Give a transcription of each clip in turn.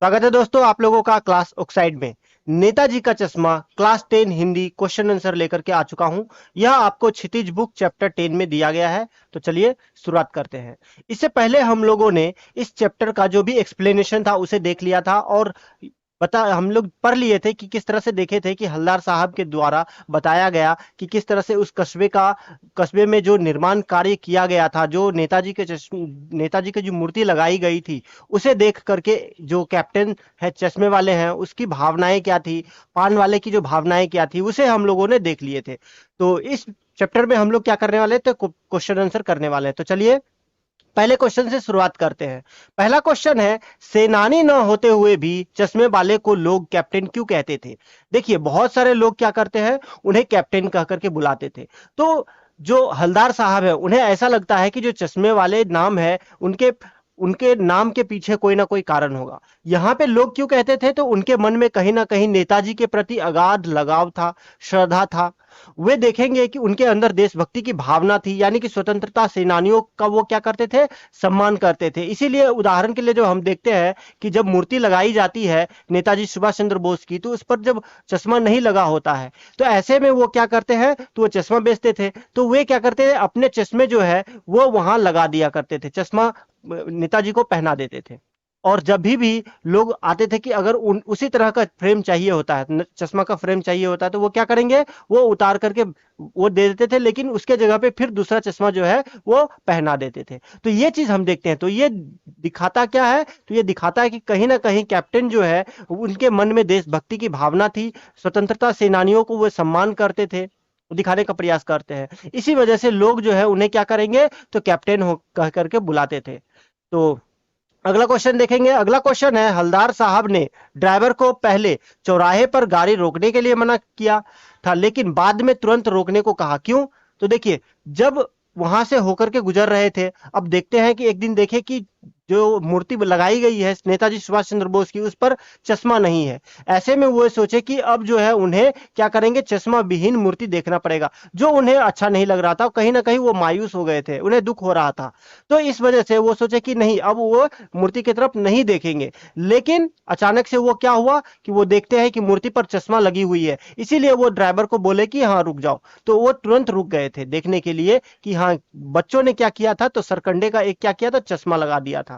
स्वागत है दोस्तों आप लोगों का क्लास ऑक्साइड में। नेताजी का चश्मा क्लास 10 हिंदी क्वेश्चन आंसर लेकर के आ चुका हूं। यह आपको क्षितिज बुक चैप्टर 10 में दिया गया है। तो चलिए शुरुआत करते हैं। इससे पहले हम लोगों ने इस चैप्टर का जो भी एक्सप्लेनेशन था उसे देख लिया था और बता हम लोग पढ़ लिए थे कि किस तरह से देखे थे कि हलदार साहब के द्वारा बताया गया कि किस तरह से उस कस्बे में जो निर्माण कार्य किया गया था, जो नेताजी की जो मूर्ति लगाई गई थी उसे देख करके जो कैप्टन है चश्मे वाले हैं उसकी भावनाएं क्या थी, पान वाले की जो भावनाएं क्या थी उसे हम लोगों ने देख लिए थे। तो इस चैप्टर में हम लोग क्या करने वाले थे, क्वेश्चन आंसर करने वाले हैं। तो चलिए पहले क्वेश्चन से शुरुआत करते हैं। पहला क्वेश्चन है, सेनानी न होते हुए भी चश्मे वाले को लोग कैप्टन क्यों कहते थे? देखिए बहुत सारे लोग क्या करते हैं, उन्हें कैप्टन कह करके बुलाते थे। तो जो हलदार साहब है उन्हें ऐसा लगता है कि जो चश्मे वाले नाम है उनके उनके नाम के पीछे कोई ना कोई कारण होगा। यहाँ पे लोग क्यों कहते थे, तो उनके मन में कहीं ना कहीं नेताजी के प्रति अगाध लगाव था, श्रद्धा था। वे देखेंगे कि उनके अंदर देशभक्ति की भावना थी, यानी कि स्वतंत्रता सेनानियों का वो क्या करते थे, सम्मान करते थे। इसीलिए उदाहरण के लिए जो हम देखते हैं कि जब मूर्ति लगाई जाती है नेताजी सुभाष चंद्र बोस की, तो उस पर जब चश्मा नहीं लगा होता है तो ऐसे में वो क्या करते हैं, तो वो चश्मा बेचते थे। तो वे क्या करते हैं, अपने चश्मे जो है वो वहां लगा दिया करते थे, चश्मा नेताजी को पहना देते थे। और जब भी लोग आते थे कि अगर उसी तरह का फ्रेम चाहिए होता है, चश्मा का फ्रेम चाहिए होता है, तो वो क्या करेंगे, वो उतार करके वो दे देते थे, लेकिन उसके जगह पे फिर दूसरा चश्मा जो है वो पहना देते थे। तो ये चीज हम देखते हैं। तो ये दिखाता क्या है, तो ये दिखाता है कि कहीं ना कहीं कैप्टन जो है उनके मन में देशभक्ति की भावना थी, स्वतंत्रता सेनानियों को वो सम्मान करते थे, दिखाने का प्रयास करते हैं। इसी वजह से लोग जो है उन्हें क्या करेंगे, तो कैप्टन हो कह करके बुलाते थे। तो अगला क्वेश्चन देखेंगे। अगला क्वेश्चन है, हलदार साहब ने ड्राइवर को पहले चौराहे पर गाड़ी रोकने के लिए मना किया था, लेकिन बाद में तुरंत रोकने को कहा, क्यों? तो देखिए, जब वहां से होकर के गुजर रहे थे, अब देखते हैं कि एक दिन देखे कि जो मूर्ति लगाई गई है नेताजी सुभाष चंद्र बोस की, उस पर चश्मा नहीं है। ऐसे में वो सोचे कि अब जो है उन्हें क्या करेंगे, चश्मा विहीन मूर्ति देखना पड़ेगा, जो उन्हें अच्छा नहीं लग रहा था। कहीं ना कहीं वो मायूस हो गए थे, उन्हें दुख हो रहा था। तो इस वजह से वो सोचे कि नहीं, अब वो मूर्ति की तरफ नहीं देखेंगे। लेकिन अचानक से वो क्या हुआ कि वो देखते हैं कि मूर्ति पर चश्मा लगी हुई है, इसीलिए वो ड्राइवर को बोले कि हाँ रुक जाओ। तो वो तुरंत रुक गए थे देखने के लिए कि हाँ बच्चों ने क्या किया था, तो सरकंडे का एक क्या किया था, चश्मा लगा दिया था।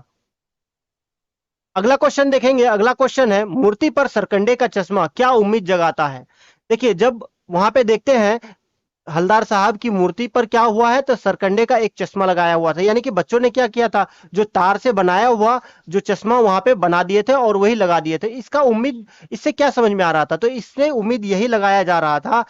अगला क्वेश्चन देखेंगे। अगला क्वेश्चन है, मूर्ति पर सरकंडे का चश्मा क्या उम्मीद जगाता है? देखिए जब वहां पे देखते हैं हलदार साहब की मूर्ति पर क्या हुआ है, तो सरकंडे का एक चश्मा लगाया हुआ था, यानी कि बच्चों ने क्या किया था, जो तार से बनाया हुआ जो चश्मा वहां पे बना दिए थे और वही लगा दिए थे। इसका उम्मीद, इससे क्या समझ में आ रहा था, तो इससे उम्मीद यही लगाया जा रहा था,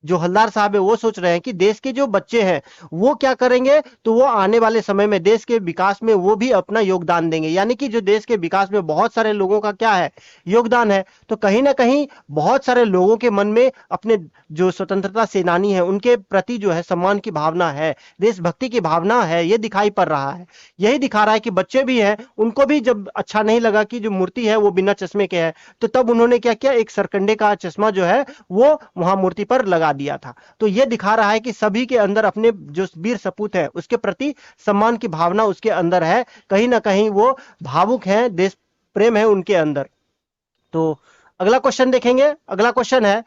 जो हलदार साहब है वो सोच रहे हैं कि देश के जो बच्चे हैं वो क्या करेंगे, तो वो आने वाले समय में देश के विकास में वो भी अपना योगदान देंगे। यानी कि जो देश के विकास में बहुत सारे लोगों का क्या है, योगदान है। तो कहीं ना कहीं बहुत सारे लोगों के मन में अपने जो स्वतंत्रता सेनानी है उनके प्रति जो है सम्मान की भावना है, देशभक्ति की भावना है, ये दिखाई पड़ रहा है। यही दिखा रहा है कि बच्चे भी हैं, उनको भी जब अच्छा नहीं लगा कि जो मूर्ति है वो बिना चश्मे के है, तो तब उन्होंने क्या किया, एक सरकंडे का चश्मा जो है वो वहां मूर्ति पर लगा दिया था। तो यह दिखा रहा है कि सभी के अंदर अपने जो वीर सपूत है उसके प्रति सम्मान की भावना उसके अंदर है, कहीं ना कहीं वो भावुक है, देश प्रेम है उनके अंदर। तो अगला क्वेश्चन देखेंगे। अगला क्वेश्चन है,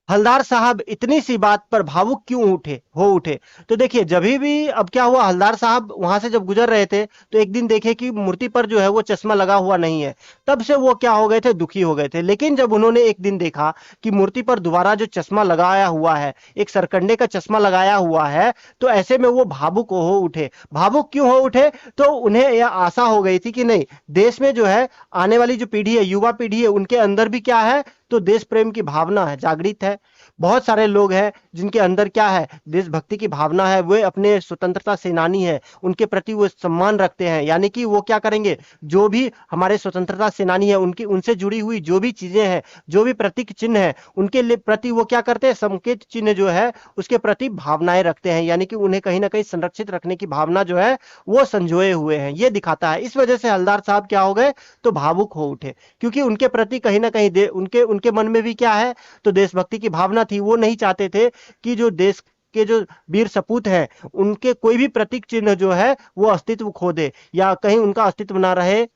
हलदार साहब इतनी सी बात पर भावुक क्यों उठे? तो देखिए जब भी अब क्या हुआ, हलदार साहब वहां से जब गुजर रहे थे तो एक दिन देखे कि मूर्ति पर जो है वो चश्मा लगा हुआ नहीं है। तब से वो क्या हो गए थे, दुखी हो गए थे। लेकिन जब उन्होंने एक दिन देखा कि मूर्ति पर दोबारा जो चश्मा लगाया हुआ है, एक सरकंडे का चश्मा लगाया हुआ है, तो ऐसे में वो भावुक हो उठे। भावुक क्यों हो उठे, तो उन्हें यह आशा हो गई थी कि नहीं, देश में जो है आने वाली जो पीढ़ी है, युवा पीढ़ी है, उनके अंदर भी क्या है, तो देश प्रेम की भावना है, जागृत है। बहुत सारे लोग हैं जिनके अंदर क्या है, देशभक्ति की भावना है, वे अपने स्वतंत्रता सेनानी है, उनके प्रति वो सम्मान रखते हैं। यानी कि वो क्या करेंगे, जो भी हमारे स्वतंत्रता सेनानी है उनकी उनसे जुड़ी हुई जो भी चीजें हैं, जो भी प्रतीक चिन्ह है, उनके लिए प्रति वो क्या करते हैं, संकेत चिन्ह जो है उसके प्रति भावनाएं रखते हैं। यानी कि उन्हें कहीं ना कहीं संरक्षित रखने की भावना जो है वो संजोए हुए हैं, ये दिखाता है। इस वजह से हलदार साहब क्या हो गए, तो भावुक हो उठे, क्योंकि उनके प्रति कहीं ना कहीं उनके उनके मन में भी क्या है, तो देशभक्ति की भावना थी। वो नहीं चाहते थे कि जो देश के जो वीर सपूत हैं उनके कोई भी प्रतीक चिन्ह जो है वो अस्तित्व खो दे, या कहीं उनका अस्तित्व ना रहे,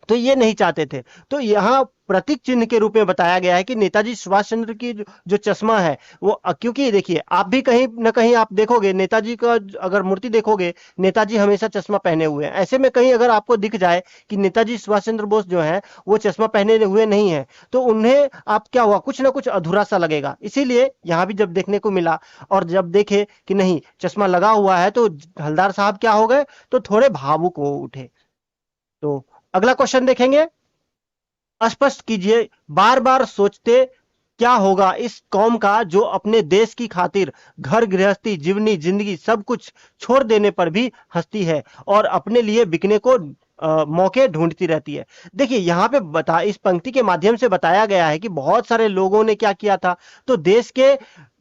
तो ये नहीं चाहते थे। तो यहाँ प्रतीक चिन्ह के रूप में बताया गया है कि नेताजी सुभाष चंद्र की जो चश्मा है वो क्योंकि देखिए आप भी कहीं ना कहीं आप देखोगे नेताजी का अगर मूर्ति देखोगे, नेताजी हमेशा चश्मा पहने हुए हैं। ऐसे में कहीं अगर आपको दिख जाए कि नेताजी सुभाष चंद्र बोस जो है वो चश्मा पहने हुए नहीं है, तो उन्हें आप क्या हुआ, कुछ ना कुछ अधूरा सा लगेगा। इसीलिए यहाँ भी जब देखने को मिला और जब देखे कि नहीं चश्मा लगा हुआ है, तो हलदार साहब क्या हो गए, तो थोड़े भावुक हो उठे। तो अगला क्वेश्चन देखेंगे। स्पष्ट कीजिए, बार बार सोचते क्या होगा इस कौम का जो अपने देश की खातिर घर गृहस्थी जीवनी जिंदगी सब कुछ छोड़ देने पर भी हंसती है और अपने लिए बिकने को मौके ढूंढती रहती है। देखिए यहाँ पे बता इस पंक्ति के माध्यम से बताया गया है कि बहुत सारे लोगों ने क्या किया था, तो देश के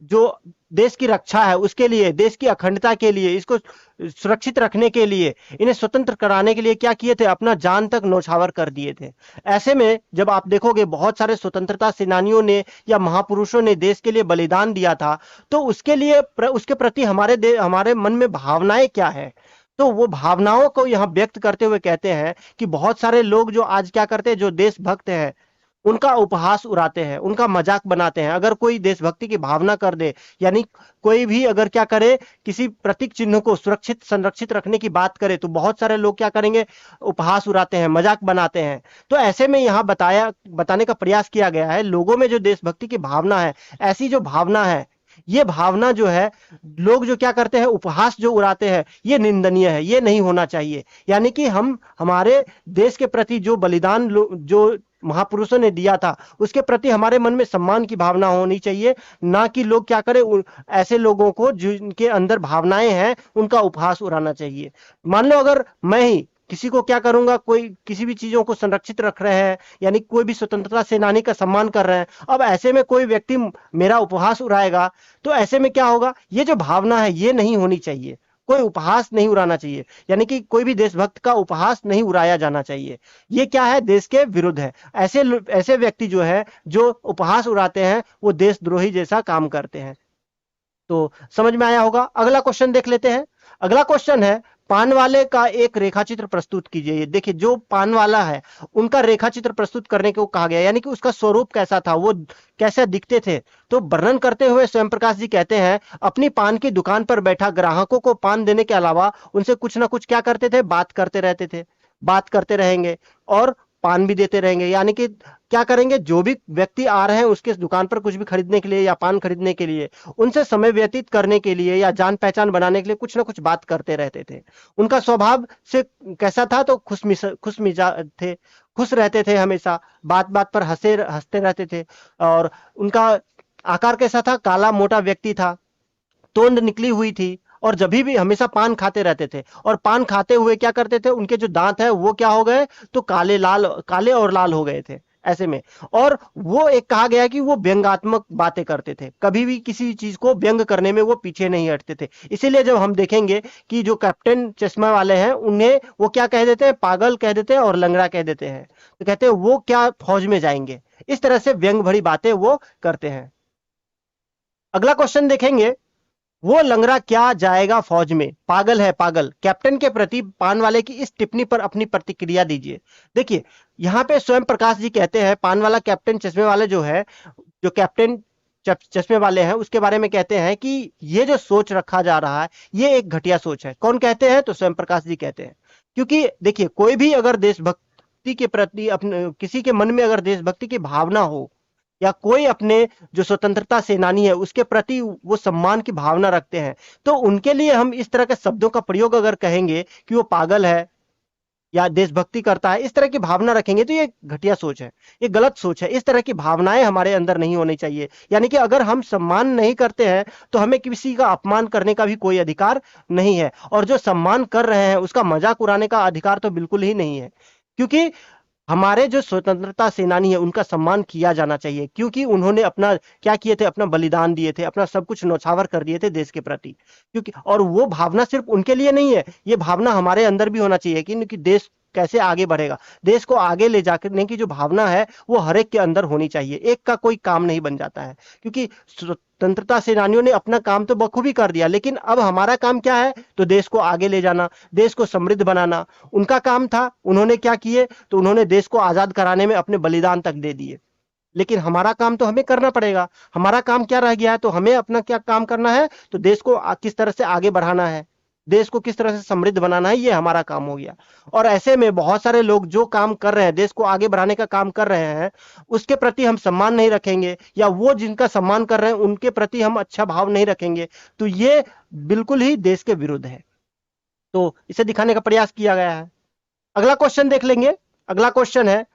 जो देश की रक्षा है उसके लिए, देश की अखंडता के लिए, इसको सुरक्षित रखने के लिए, इन्हें स्वतंत्र कराने के लिए क्या किए थे, अपना जान तक न्यौछावर कर दिए थे। ऐसे में जब आप देखोगे बहुत सारे स्वतंत्रता सेनानियों ने या महापुरुषों ने देश के लिए बलिदान दिया था, तो उसके लिए उसके प्रति हमारे मन में भावनाएं क्या है, तो वो भावनाओं को यहाँ व्यक्त करते हुए कहते हैं कि बहुत सारे लोग जो आज क्या करते हैं, जो देशभक्त हैं उनका उपहास उड़ाते हैं, उनका मजाक बनाते हैं। अगर कोई देशभक्ति की भावना कर दे, यानी कोई भी अगर क्या करे, किसी प्रतीक चिन्ह को सुरक्षित संरक्षित रखने की बात करे, तो बहुत सारे लोग क्या करेंगे, उपहास उड़ाते हैं, मजाक बनाते हैं। तो ऐसे में यहाँ बताने का प्रयास किया गया है, लोगों में जो देशभक्ति की भावना है, ऐसी जो भावना है, ये भावना जो है, लोग जो क्या करते हैं, उपहास जो उड़ाते हैं, ये निंदनीय है, ये नहीं होना चाहिए। यानी कि हम हमारे देश के प्रति जो बलिदान जो महापुरुषों ने दिया था उसके प्रति हमारे मन में सम्मान की भावना होनी चाहिए, ना कि लोग क्या करें, ऐसे लोगों को जिनके अंदर भावनाएं हैं उनका उपहास उड़ाना चाहिए। मान लो अगर मैं ही किसी को क्या करूंगा, कोई किसी भी चीजों को संरक्षित रख रहे हैं, यानी कोई भी स्वतंत्रता सेनानी का सम्मान कर रहे हैं, अब ऐसे में कोई व्यक्ति मेरा उपहास उड़ाएगा, तो ऐसे में क्या होगा, ये जो भावना है ये नहीं होनी चाहिए। कोई उपहास नहीं उड़ाना चाहिए, यानी कि कोई भी देशभक्त का उपहास नहीं उड़ाया जाना चाहिए। ये क्या है, देश के विरुद्ध है। ऐसे व्यक्ति जो है जो उपहास उड़ाते हैं वो देशद्रोही जैसा काम करते हैं। तो समझ में आया होगा। अगला क्वेश्चन देख लेते हैं। अगला क्वेश्चन है, पान वाले का एक रेखा चित्र प्रस्तुत कीजिए। देखिए जो पान वाला है उनका रेखा चित्र प्रस्तुत करने को कहा गया, यानी कि उसका स्वरूप कैसा था, वो कैसे दिखते थे। तो वर्णन करते हुए स्वयं प्रकाश जी कहते हैं, अपनी पान की दुकान पर बैठा ग्राहकों को पान देने के अलावा उनसे कुछ ना कुछ क्या करते थे, बात करते रहते थे, बात करते रहेंगे और पान भी देते रहेंगे। यानी कि क्या करेंगे, जो भी व्यक्ति आ रहे हैं उसके दुकान पर कुछ भी खरीदने के लिए या पान खरीदने के लिए, उनसे समय व्यतीत करने के लिए या जान पहचान बनाने के लिए कुछ ना कुछ बात करते रहते थे। उनका स्वभाव से कैसा था, तो खुश मिजाज थे, खुश रहते थे, हमेशा बात बात पर हंसते रहते थे। और उनका आकार कैसा था, काला मोटा व्यक्ति था, तोंद निकली हुई थी, और जब भी हमेशा पान खाते रहते थे। और पान खाते हुए क्या करते थे, उनके जो दांत है वो क्या हो गए, तो काले और लाल हो गए थे ऐसे में। और वो एक कहा गया कि वो व्यंग्यात्मक बातें करते थे, कभी भी किसी चीज को व्यंग करने में वो पीछे नहीं हटते थे। इसीलिए जब हम देखेंगे कि जो कैप्टन चश्मा वाले हैं उन्हें वो क्या कह देते हैं, पागल कह देते हैं और लंगड़ा कह देते हैं। तो कहते हैं वो क्या फौज में जाएंगे, इस तरह से व्यंग भरी बातें वो करते हैं। अगला क्वेश्चन देखेंगे, वो लंगड़ा क्या जाएगा फौज में, पागल है पागल। कैप्टन के प्रति पान वाले की इस टिप्पणी पर अपनी प्रतिक्रिया दीजिए। देखिए यहाँ पे स्वयं प्रकाश जी कहते हैं, पान वाला कैप्टन चश्मे वाले जो है, जो कैप्टन चश्मे वाले हैं उसके बारे में कहते हैं कि ये जो सोच रखा जा रहा है ये एक घटिया सोच है। कौन कहते हैं, तो स्वयं प्रकाश जी कहते हैं। क्योंकि देखिए कोई भी अगर देशभक्ति के प्रति अपने किसी के मन में अगर देशभक्ति की भावना हो, या कोई अपने जो स्वतंत्रता सेनानी है उसके प्रति वो सम्मान की भावना रखते हैं, तो उनके लिए हम इस तरह के शब्दों का प्रयोग अगर कहेंगे कि वो पागल है या देशभक्ति करता है, इस तरह की भावना रखेंगे, तो ये घटिया सोच है, ये गलत सोच है। इस तरह की भावनाएं हमारे अंदर नहीं होनी चाहिए। यानी कि अगर हम सम्मान नहीं करते हैं तो हमें किसी का अपमान करने का भी कोई अधिकार नहीं है, और जो सम्मान कर रहे हैं उसका मजाक उड़ाने का अधिकार तो बिल्कुल ही नहीं है। क्योंकि हमारे जो स्वतंत्रता सेनानी है उनका सम्मान किया जाना चाहिए, क्योंकि उन्होंने अपना क्या किए थे, अपना बलिदान दिए थे, अपना सब कुछ न्यौछावर कर दिए थे देश के प्रति। क्योंकि और वो भावना सिर्फ उनके लिए नहीं है, ये भावना हमारे अंदर भी होना चाहिए कि देश कैसे आगे बढ़ेगा, देश को आगे ले जाने की जो भावना है वो हर एक के अंदर होनी चाहिए, एक का कोई काम नहीं बन जाता है। क्योंकि स्वतंत्रता सेनानियों ने अपना काम तो बखूबी कर दिया, लेकिन अब हमारा काम क्या है? तो देश को आगे ले जाना, देश को समृद्ध बनाना। उनका काम था, उन्होंने क्या किए? तो उन्होंने देश को आजाद कराने में अपने बलिदान तक दे दिए। लेकिन हमारा काम तो हमें करना पड़ेगा। हमारा काम क्या रह गया है? तो हमें अपना क्या काम करना है? तो देश को किस तरह से आगे बढ़ाना है, देश को किस तरह से समृद्ध बनाना है, ये हमारा काम हो गया। और ऐसे में बहुत सारे लोग जो काम कर रहे हैं, देश को आगे बढ़ाने का काम कर रहे हैं, उसके प्रति हम सम्मान नहीं रखेंगे, या वो जिनका सम्मान कर रहे हैं उनके प्रति हम अच्छा भाव नहीं रखेंगे, तो ये बिल्कुल ही देश के विरुद्ध है। तो इसे दिखाने का प्रयास किया गया है। अगला क्वेश्चन देख लेंगे। अगला क्वेश्चन है,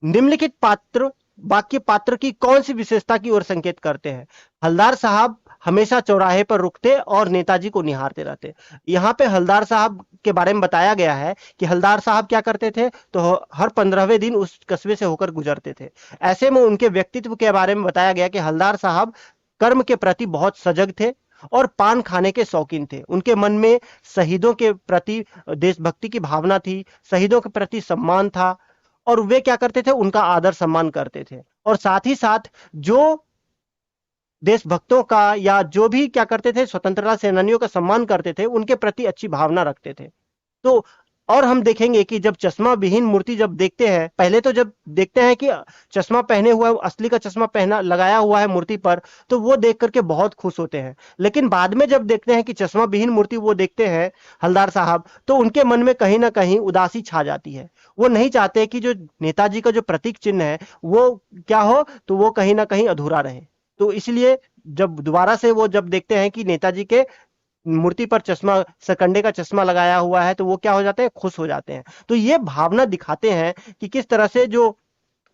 निम्नलिखित पात्र वाक्य पात्र की कौन सी विशेषता की ओर संकेत करते हैं? हलदार साहब हमेशा चौराहे पर रुकते और नेताजी को निहारते रहते। यहाँ पे हलदार साहब के बारे में बताया गया है कि हलदार साहब क्या करते थे? तो हर 15वें दिन उस कस्बे से होकर गुजरते थे। ऐसे में उनके व्यक्तित्व के बारे में बताया गया कि हलदार साहब कर्म के प्रति बहुत सजग थे और पान खाने के शौकीन थे। उनके मन में शहीदों के प्रति देशभक्ति की भावना थी, शहीदों के प्रति सम्मान था, और वे क्या करते थे? उनका आदर सम्मान करते थे। और साथ ही साथ जो देशभक्तों का या जो भी क्या करते थे, स्वतंत्रता सेनानियों का सम्मान करते थे, उनके प्रति अच्छी भावना रखते थे। तो और हम देखेंगे कि जब चश्मा विहीन मूर्ति जब देखते हैं, पहले तो जब देखते हैं कि चश्मा पहने हुआ है, असली का चश्मा पहना लगाया हुआ है मूर्ति पर, तो वो देख करके बहुत खुश होते हैं। लेकिन बाद में जब देखते हैं कि चश्मा विहीन मूर्ति वो देखते हैं हलदार साहब, तो उनके मन में कहीं ना कहीं उदासी छा जाती है। वो नहीं चाहते कि जो नेताजी का जो प्रतीक चिन्ह है वो क्या हो, तो वो कहीं ना कहीं अधूरा रहे। तो इसलिए जब दोबारा से वो जब देखते हैं कि नेताजी के मूर्ति पर चश्मा, सकंडे का चश्मा लगाया हुआ है, तो वो क्या हो जाते हैं? खुश हो जाते हैं। तो ये भावना दिखाते हैं कि किस तरह से जो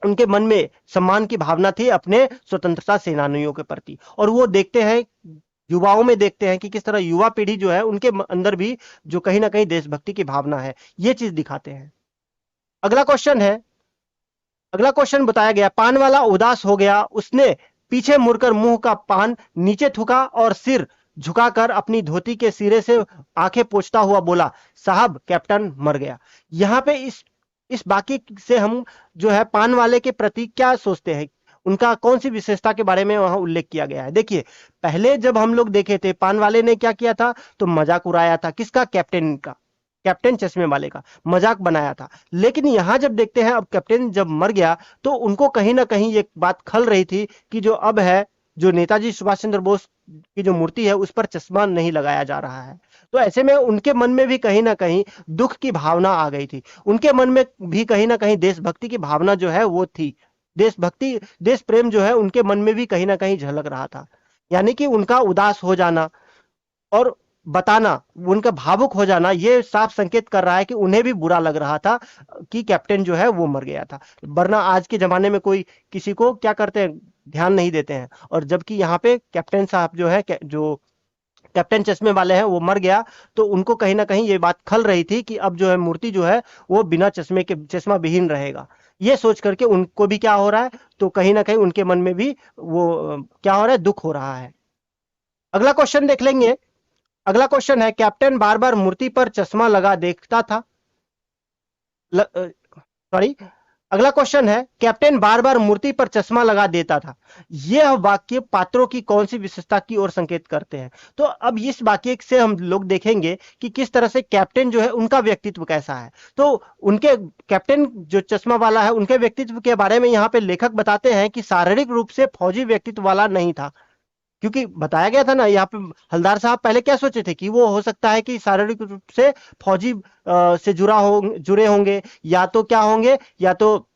उनके मन में सम्मान की भावना थी अपने स्वतंत्रता सेनानियों के प्रति। और वो देखते हैं, युवाओं में देखते हैं कि किस तरह युवा पीढ़ी जो है उनके अंदर भी जो कहीं ना कहीं देशभक्ति की भावना है, ये चीज दिखाते हैं। अगला क्वेश्चन है, अगला क्वेश्चन बताया गया, पान वाला उदास हो गया, उसने पीछे मुड़कर मुंह का पान नीचे थूका और सिर झुकाकर अपनी धोती के सिरे से आंखें पोंछता हुआ बोला, साहब कैप्टन मर गया। यहाँ पे इस वाक्य से हम जो है पान वाले के प्रति क्या सोचते हैं, उनका कौन सी विशेषता के बारे में वहां उल्लेख किया गया है? देखिए, पहले जब हम लोग देखे थे, पान वाले ने क्या किया था? तो मजाक उड़ाया था। किसका? कैप्टन का, कैप्टन चश्मे वाले का मजाक बनाया था। लेकिन यहां जब देखते हैं, अब कैप्टन जब मर गया, तो उनको कहीं ना कहीं ये बात खल रही थी कि जो अब है, जो नेताजी सुभाष चंद्र बोस की जो मूर्ति है उस पर चश्मा नहीं लगाया जा रहा है। तो ऐसे में उनके मन में भी कहीं ना कहीं दुख की भावना आ गई थी। उनके मन में भी कहीं ना कहीं देशभक्ति की भावना जो है वो थी। देशभक्ति, देश प्रेम जो है उनके मन में भी कहीं ना कहीं झलक रहा था। यानी कि उनका उदास हो जाना और बताना, उनका भावुक हो जाना, ये साफ संकेत कर रहा है कि उन्हें भी बुरा लग रहा था कि कैप्टन जो है वो मर गया था। वरना आज के जमाने में कोई किसी को क्या करते हैं? ध्यान नहीं देते हैं। और जबकि यहाँ पे कैप्टन साहब जो है, जो कैप्टन चश्मे वाले हैं, वो मर गया, तो उनको कहीं ना कहीं ये बात खल रही थी कि अब जो है मूर्ति जो है वो बिना चश्मे के, चश्मा विहीन रहेगा। ये सोच करके उनको भी क्या हो रहा है? तो कहीं ना कहीं उनके मन में भी वो क्या हो रहा है? दुख हो रहा है। अगला क्वेश्चन देख लेंगे। अगला क्वेश्चन है, कैप्टन बार बार मूर्ति पर चश्मा लगा देखता था। सॉरी, अगला क्वेश्चन है, कैप्टन बार बार मूर्ति पर चश्मा लगा देता था। यह वाक्य पात्रों की कौन सी विशेषता की ओर संकेत करते हैं? तो अब इस वाक्य से हम लोग देखेंगे कि किस तरह से कैप्टन जो है उनका व्यक्तित्व कैसा है। तो उनके, कैप्टन जो चश्मा वाला है, उनके व्यक्तित्व के बारे में यहाँ पे लेखक बताते हैं कि शारीरिक रूप से फौजी व्यक्तित्व वाला नहीं था। क्योंकि बताया गया था ना यहाँ पे, हलदार साहब पहले क्या सोचे थे कि वो हो सकता है कि शारीरिक रूप से फौजी से जुड़े होंगे, या तो क्या होंगे, या तो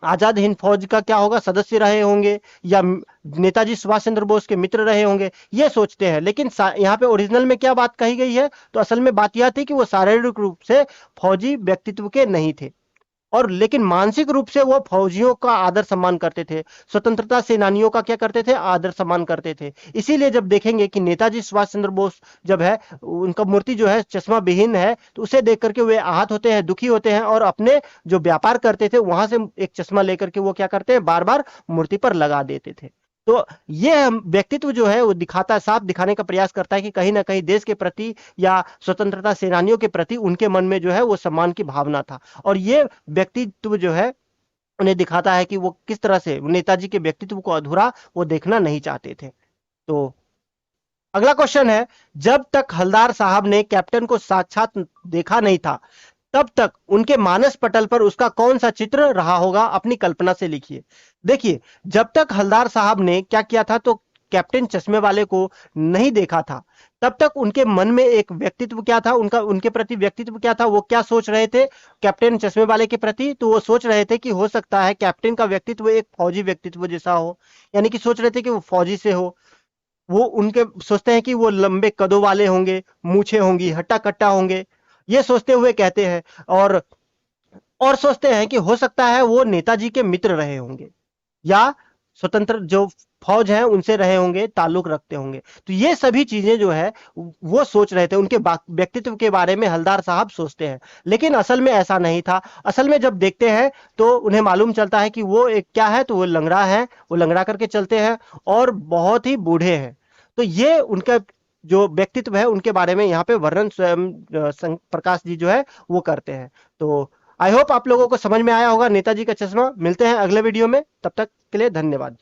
आजाद हिंद फौज का क्या होगा, सदस्य रहे होंगे, या नेताजी सुभाष चंद्र बोस के मित्र रहे होंगे, ये सोचते हैं। लेकिन यहाँ पे ओरिजिनल में क्या बात कही गई है? तो असल में बात यह थी कि वो शारीरिक रूप से फौजी व्यक्तित्व के नहीं थे, और लेकिन मानसिक रूप से वो फौजियों का आदर सम्मान करते थे, स्वतंत्रता सेनानियों का क्या करते थे? आदर सम्मान करते थे। इसीलिए जब देखेंगे कि नेताजी सुभाष चंद्र बोस जब है, उनका मूर्ति जो है चश्मा विहीन है, तो उसे देख करके वे आहत होते हैं, दुखी होते हैं, और अपने जो व्यापार करते थे वहां से एक चश्मा लेकर के वो क्या करते हैं? बार बार मूर्ति पर लगा देते थे। तो ये व्यक्तित्व जो है वो दिखाता है, साफ दिखाने का प्रयास करता है कि कहीं ना कहीं देश के प्रति या स्वतंत्रता सेनानियों के प्रति उनके मन में जो है वो सम्मान की भावना था। और ये व्यक्तित्व जो है उन्हें दिखाता है कि वो किस तरह से नेताजी के व्यक्तित्व को अधूरा वो देखना नहीं चाहते थे। तो अगला क्वेश्चन है, जब तक हलदार साहब ने कैप्टन को साक्षात देखा नहीं था, तब तक उनके मानस पटल पर उसका कौन सा चित्र रहा होगा, अपनी कल्पना से लिखिए। देखिए, जब तक हलदार साहब ने क्या किया था, तो कैप्टन चश्मे वाले को नहीं देखा था, तब तक उनके मन में एक व्यक्तित्व क्या था, उनका उनके प्रति व्यक्तित्व क्या था, वो क्या सोच रहे थे कैप्टन चश्मे वाले के प्रति। तो वो सोच रहे थे कि हो सकता है कैप्टन का व्यक्तित्व एक फौजी व्यक्तित्व जैसा हो, यानी कि सोच रहे थे कि वो फौजी से हो। वो उनके सोचते हैं कि वो लंबे कदों वाले होंगे, मूछें होंगी, हट्टा कट्टा होंगे, ये सोचते हुए कहते हैं। और और सोचते हैं कि हो सकता है वो नेताजी के मित्र रहे होंगे, या स्वतंत्र जो फौज है उनसे रहे होंगे, ताल्लुक रखते होंगे। तो ये सभी चीजें जो है वो सोच रहे थे, उनके व्यक्तित्व के बारे में हलदार साहब सोचते हैं। लेकिन असल में ऐसा नहीं था। असल में जब देखते हैं तो उन्हें मालूम चलता है कि वो एक क्या है, तो वो लंगड़ा है, वो लंगड़ा करके चलते हैं और बहुत ही बूढ़े हैं। तो ये उनका जो व्यक्तित्व है उनके बारे में यहाँ पे वर्णन स्वयं प्रकाश जी जो है वो करते हैं। तो आई होप आप लोगों को समझ में आया होगा नेताजी का चश्मा। मिलते हैं अगले वीडियो में, तब तक के लिए धन्यवाद।